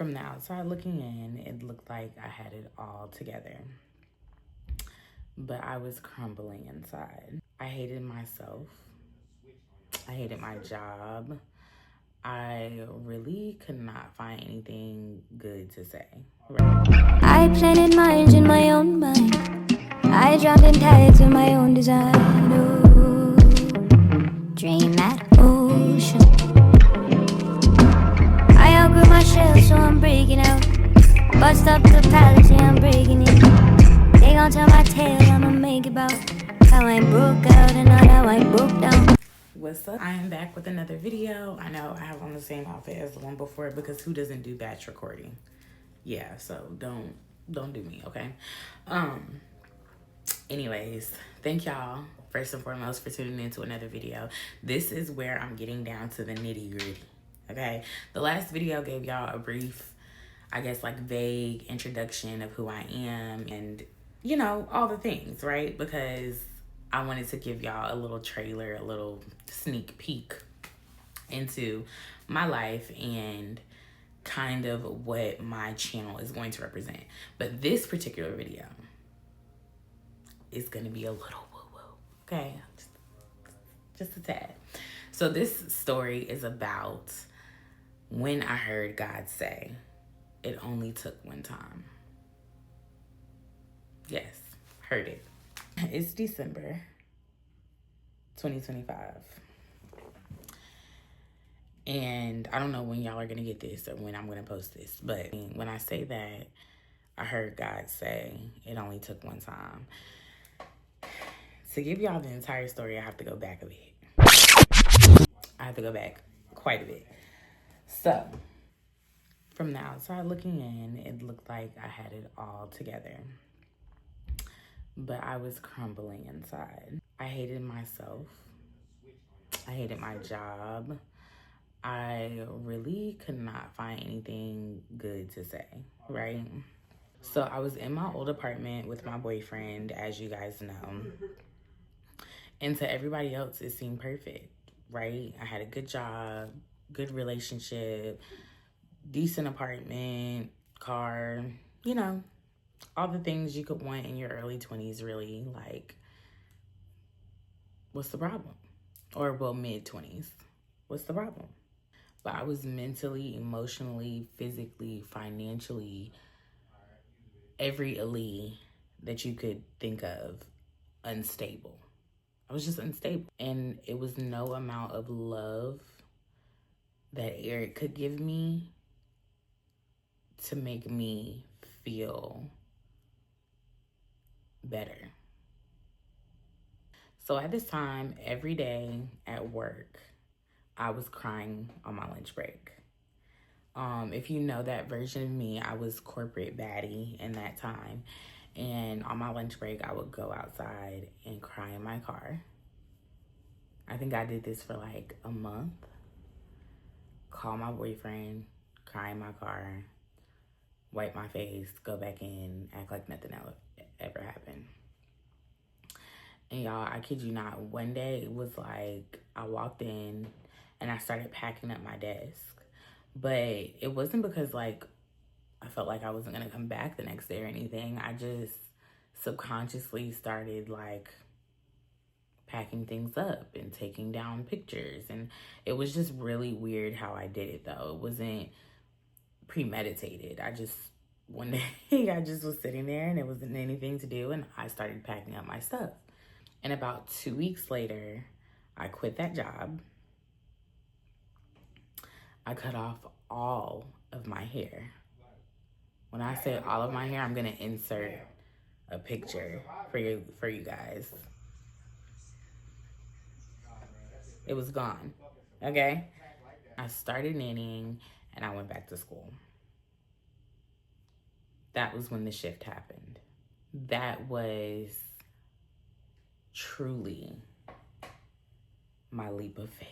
From the outside looking in, it looked like I had it all together. But I was crumbling inside. I hated myself. I hated my job. I really could not find anything good to say. Right? I planted mines in my own mind. I drowned in tides of my own design. Oh, drain that ocean. I outgrew my shell, so I'm breaking out. Bust up the palace, yeah, I'm breaking in. They gon' tell my tale, I'ma make it bout how I broke out and not how I broke down. What's up? I am back with another video. I know I have on the same outfit as the one before because who doesn't do batch recording? Yeah, so don't do me, okay? Anyways, thank y'all first and foremost for tuning in to another video. This is where I'm getting down to the nitty-gritty, okay? The last video gave y'all a brief, I guess, like vague introduction of who I am and, you know, all the things, right? Because I wanted to give y'all a little trailer, a little sneak peek into my life and kind of what my channel is going to represent. But this particular video is going to be a little woo-woo, okay? Just a tad. So this story is about when I heard God say, "It only took one time." Yes, heard it. It's December 2025. And I don't know when y'all are going to get this or when I'm going to post this. But when I say that I heard God say it only took one time, to give y'all the entire story, I have to go back a bit. I have to go back quite a bit. So, from the outside looking in, it looked like I had it all together. But I was crumbling inside. I hated myself. I hated my job. I really could not find anything good to say, right? So I was in my old apartment with my boyfriend, as you guys know. And to everybody else, it seemed perfect, right? I had a good job, good relationship, decent apartment, car, you know, all the things you could want in your early 20s, really. Like, what's the problem? Or, well, mid-20s. What's the problem? But I was mentally, emotionally, physically, financially, every elite that you could think of, unstable. I was just unstable. And it was no amount of love that Eric could give me to make me feel better. So at this time, every day at work, I was crying on my lunch break. If you know that version of me, I was corporate baddie in that time. And on my lunch break, I would go outside and cry in my car. I think I did this for like a month. Call my boyfriend, cry in my car, wipe my face, go back in, act like nothing else ever happened. And y'all, I kid you not, one day it was like I walked in and I started packing up my desk. But it wasn't because like I felt like I wasn't gonna come back the next day or anything. I just subconsciously started like packing things up and taking down pictures. And it was just really weird how I did it though. It wasn't premeditated. One day I just was sitting there and there wasn't anything to do and I started packing up my stuff. And about 2 weeks later, I quit that job. I cut off all of my hair. When I say all of my hair, I'm gonna insert a picture for you guys. It was gone, okay? I started knitting and I went back to school. That was when the shift happened. That was truly my leap of faith.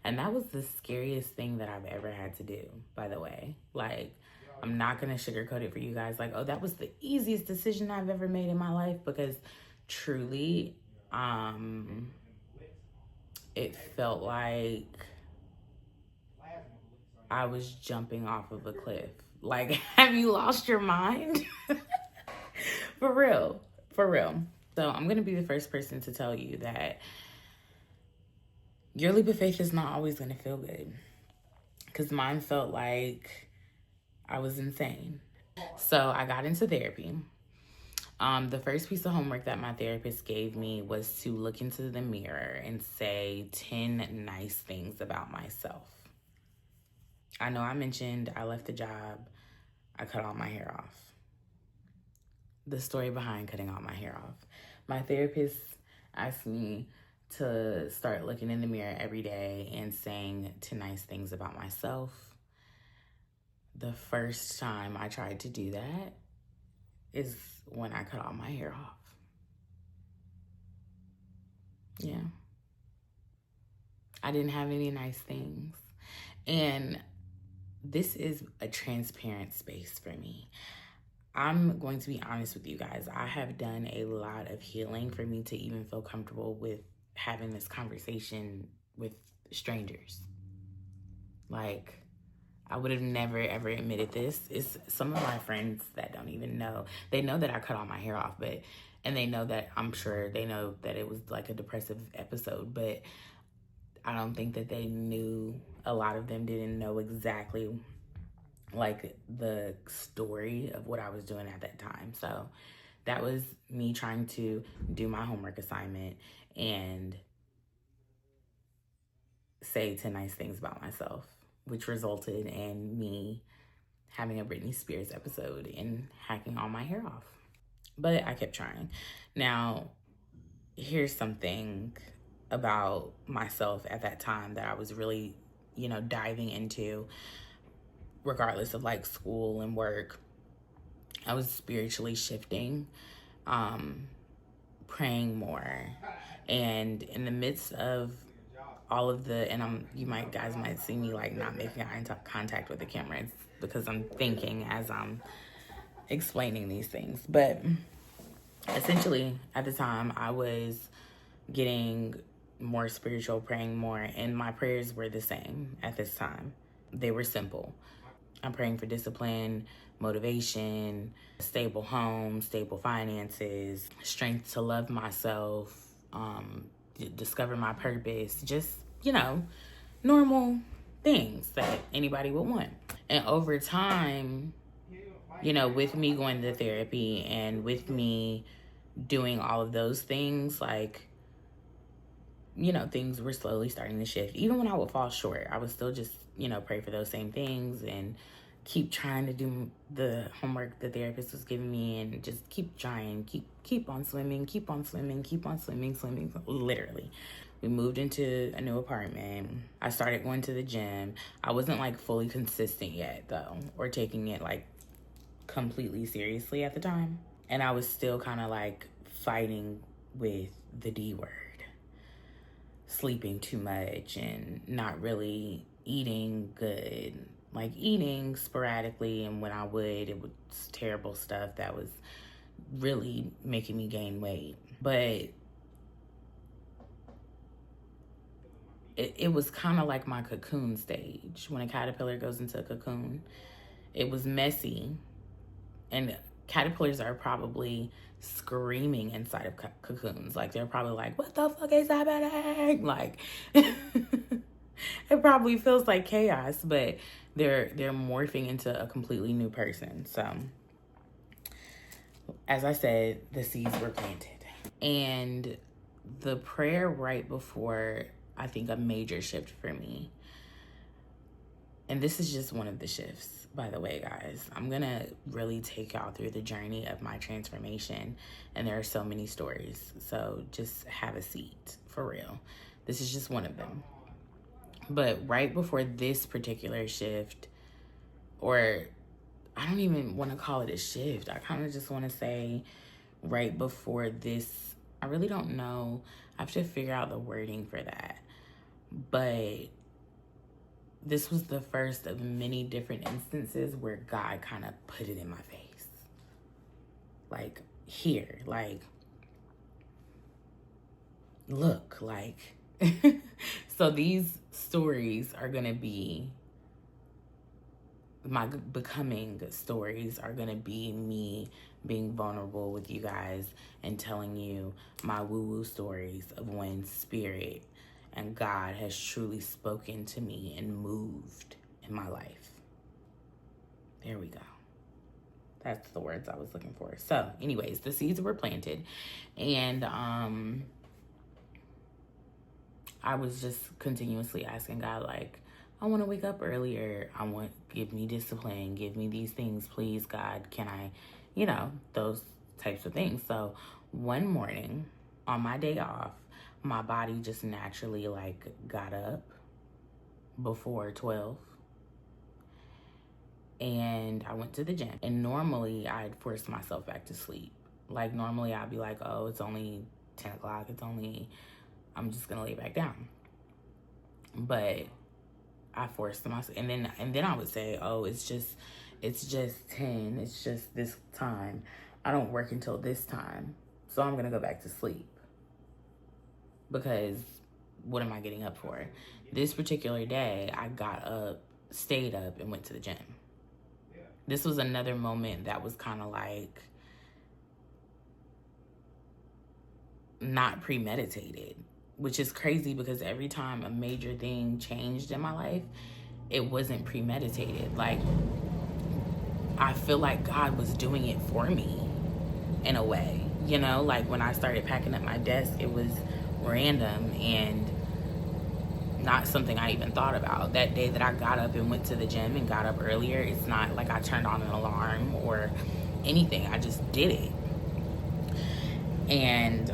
And that was the scariest thing that I've ever had to do, by the way. Like, I'm not gonna sugarcoat it for you guys. Like, oh, that was the easiest decision I've ever made in my life, because truly, it felt like I was jumping off of a cliff. Like, have you lost your mind? For real. For real. So I'm going to be the first person to tell you that your leap of faith is not always going to feel good. Because mine felt like I was insane. So I got into therapy. The first piece of homework that my therapist gave me was to look into the mirror and say 10 nice things about myself. I know I mentioned I left the job. I cut all my hair off. The story behind cutting all my hair off. My therapist asked me to start looking in the mirror every day and saying 10 nice things about myself. The first time I tried to do that is when I cut all my hair off. Yeah. I didn't have any nice things. And this is a transparent space for me. I'm going to be honest with you guys. I have done a lot of healing for me to even feel comfortable with having this conversation with strangers. Like, I would have never, ever admitted this. It's some of my friends that don't even know. They know that I cut all my hair off, and they know that, I'm sure they know that it was like a depressive episode, but I don't think that they knew. A lot of them didn't know exactly like the story of what I was doing at that time. So that was me trying to do my homework assignment and say 10 nice things about myself, which resulted in me having a Britney Spears episode and hacking all my hair off. But I kept trying. Now, here's something about myself at that time that I was really, diving into, regardless of like school and work. I was spiritually shifting, praying more. And in the midst of all of the, and guys might see me like not making eye contact with the camera. It's because I'm thinking as I'm explaining these things. But essentially at the time I was getting more spiritual, praying more, and my prayers were the same at this time. They were simple. I'm praying for discipline, motivation, stable home, stable finances, strength to love myself, discover my purpose, just, normal things that anybody would want. And over time, with me going to therapy and with me doing all of those things, like, things were slowly starting to shift. Even when I would fall short, I would still just, pray for those same things and keep trying to do the homework the therapist was giving me and just keep trying, keep on swimming, swimming, literally. We moved into a new apartment. I started going to the gym. I wasn't like fully consistent yet though, or taking it like completely seriously at the time. And I was still kind of like fighting with the D word. Sleeping too much and not really eating good. Like eating sporadically, and when I would, it was terrible stuff that was really making me gain weight. But it was kind of like my cocoon stage. When a caterpillar goes into a cocoon, it was messy, and caterpillars are probably screaming inside of cocoons. Like, they're probably like, what the fuck is happening? Like, it probably feels like chaos, but they're morphing into a completely new person. So, as I said, the seeds were planted. And the prayer right before, I think, a major shift for me, and this is just one of the shifts, by the way, guys. I'm going to really take y'all through the journey of my transformation. And there are so many stories. So just have a seat, for real. This is just one of them. But right before this particular shift, or I don't even want to call it a shift. I kind of just want to say right before this, I really don't know. I have to figure out the wording for that. But this was the first of many different instances where God kind of put it in my face. Like, here, like, look, like. So these stories are going to be my becoming stories are gonna be me being vulnerable with you guys and telling you my woo-woo stories of when spirit and God has truly spoken to me and moved in my life. There we go. That's the words I was looking for. So anyways, the seeds were planted, and I was just continuously asking God, like, I want to wake up earlier. Give me discipline. Give me these things, please, God. Can I, those types of things. So one morning on my day off, my body just naturally got up before 12. And I went to the gym. And normally I'd force myself back to sleep. Like normally I'd be like, oh, it's only 10 o'clock. I'm just gonna lay back down. But I forced myself, and then I would say, oh, it's just 10. It's just this time. I don't work until this time, so I'm gonna go back to sleep. Because what am I getting up for? This particular day, I got up, stayed up, and went to the gym. This was another moment that was kind of like not premeditated, which is crazy because every time a major thing changed in my life, it wasn't premeditated. Like, I feel like God was doing it for me in a way, like when I started packing up my desk, it was random and not something I even thought about. That day that I got up and went to the gym and got up earlier, it's not like I turned on an alarm or anything. I just did it. And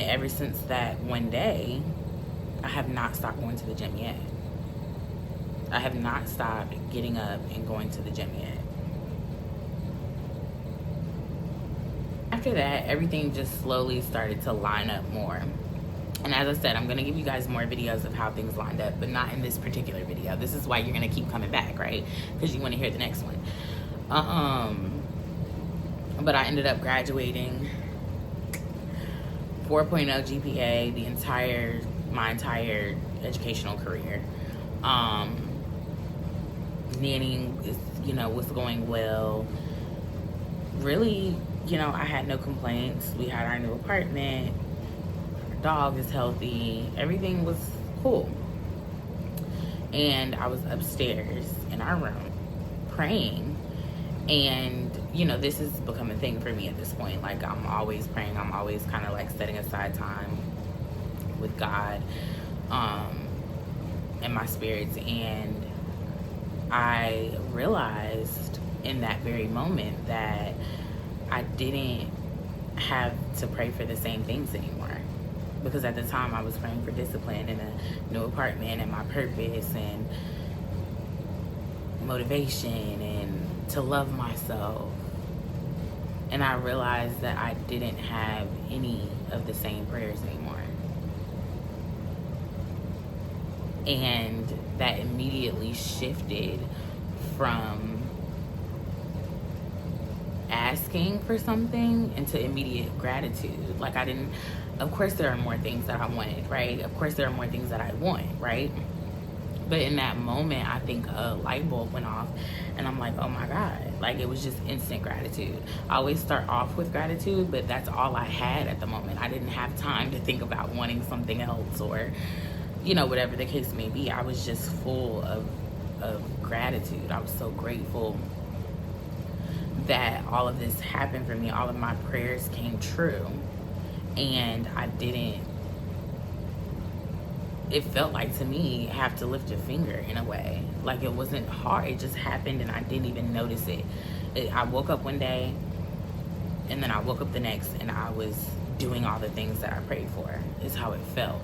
ever since that one day, I have not stopped going to the gym yet. I have not stopped getting up and going to the gym yet. After that, everything just slowly started to line up more. And as I said, I'm going to give you guys more videos of how things lined up, but not in this particular video. This is why you're going to keep coming back, right? Because you want to hear the next one. But I ended up graduating 4.0 GPA my entire educational career. Nannying is, was going well. Really, I had no complaints. We had our new apartment. Our dog is healthy. Everything was cool. And I was upstairs in our room praying. And, this has become a thing for me at this point. Like, I'm always praying. I'm always kind of setting aside time with God and my spirits. And I realized in that very moment that I didn't have to pray for the same things anymore. Because at the time I was praying for discipline and a new apartment and my purpose and motivation and to love myself. And I realized that I didn't have any of the same prayers anymore. And that immediately shifted from asking for something into immediate gratitude. Like, of course there are more things that I wanted, right? Of course there are more things that I want, right? But in that moment, I think a light bulb went off and I'm like, oh my God. Like, it was just instant gratitude. I always start off with gratitude, but that's all I had at the moment. I didn't have time to think about wanting something else or, whatever the case may be. I was just full of gratitude. I was so grateful that all of this happened for me. All of my prayers came true. And I didn't, it felt like to me, have to lift a finger in a way. Like, it wasn't hard. It just happened and I didn't even notice it. I woke up one day and then I woke up the next and I was doing all the things that I prayed for, is how it felt.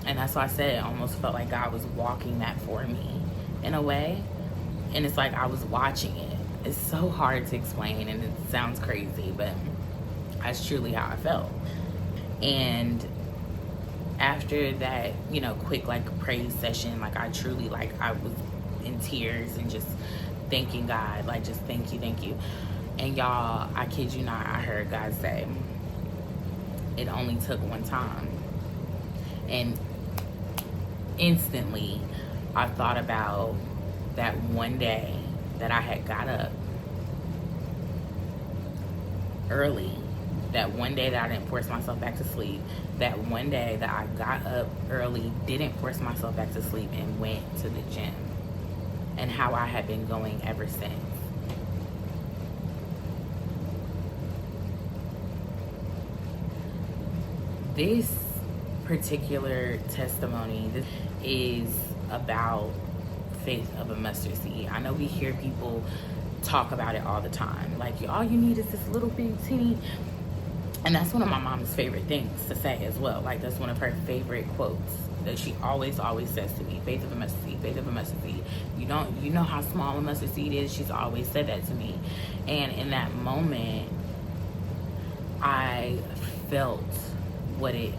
And that's why I said it almost felt like God was walking that for me in a way. And it's like I was watching it. It's so hard to explain and it sounds crazy, but that's truly how I felt. And after that, quick praise session, I truly I was in tears and just thanking God, just thank you. And y'all, I kid you not, I heard God say, it only took one time. And instantly I thought about that one day that I had got up early, that one day that I didn't force myself back to sleep, that one day that I got up early, didn't force myself back to sleep, and went to the gym, and how I had been going ever since. This particular testimony, this is about faith of a mustard seed. I know we hear people talk about it all the time, like all you need is this little big teeny, and that's one of my mom's favorite things to say as well. Like that's one of her favorite quotes that she always says to me: faith of a mustard seed, faith of a mustard seed. You know how small a mustard seed is. She's always said that to me, and in that moment I felt what it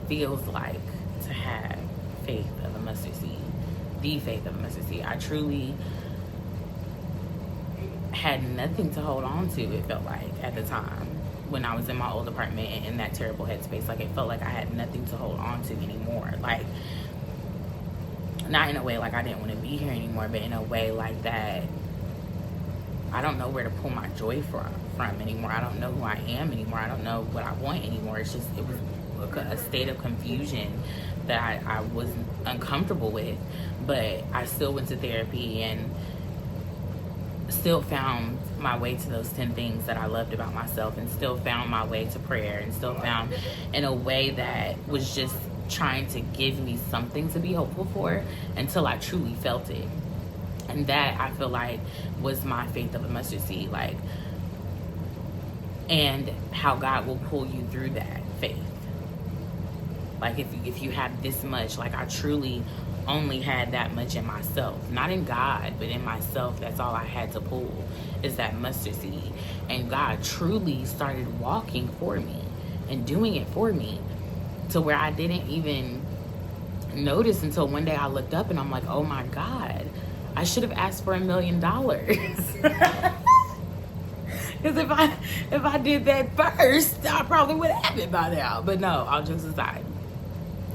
feels like to have faith of a mustard seed, the faith of a mustard seed. I truly had nothing to hold on to, it felt like, at the time when I was in my old apartment and in that terrible headspace. Like it felt like I had nothing to hold on to anymore. Like, not in a way like I didn't want to be here anymore, but in a way like that I don't know where to pull my joy from anymore. I don't know who I am anymore. I don't know what I want anymore. It was a state of confusion that I was uncomfortable with. But I still went to therapy and still found my way to those 10 things that I loved about myself, and still found my way to prayer, and still found in a way that was just trying to give me something to be hopeful for until I truly felt it. And that, I feel like, was my faith of a mustard seed. Like, and how God will pull you through that faith. Like if you have this much, like I truly only had that much in myself, not in God, but in myself. That's all I had to pull, is that mustard seed. And God truly started walking for me and doing it for me, to where I didn't even notice until one day I looked up and I'm like, oh my God, I should have asked for $1 million. Because if I did that first, I probably would have it by now. But no, all jokes aside,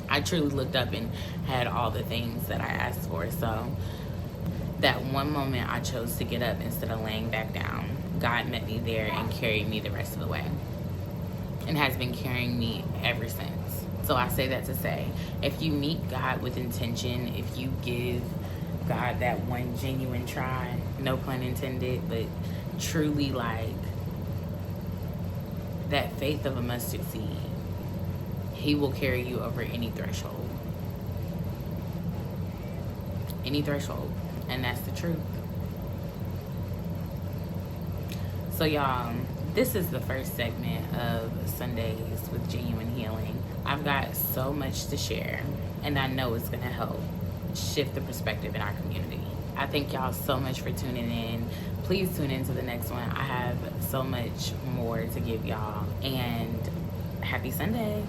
I truly looked up and had all the things that I asked for. So that one moment I chose to get up instead of laying back down, God met me there and carried me the rest of the way, and has been carrying me ever since. So I say that to say, if you meet God with intention, if you give God that one genuine try, no pun intended, but truly like that faith of a mustard seed, He will carry you over any threshold. Any threshold. And that's the truth. So y'all, this is the first segment of Sundays with Genuine Healing. I've got so much to share, and I know it's gonna help shift the perspective in our community. I thank y'all so much for tuning in. Please tune in to the next one. I have so much more to give y'all, and happy Sunday.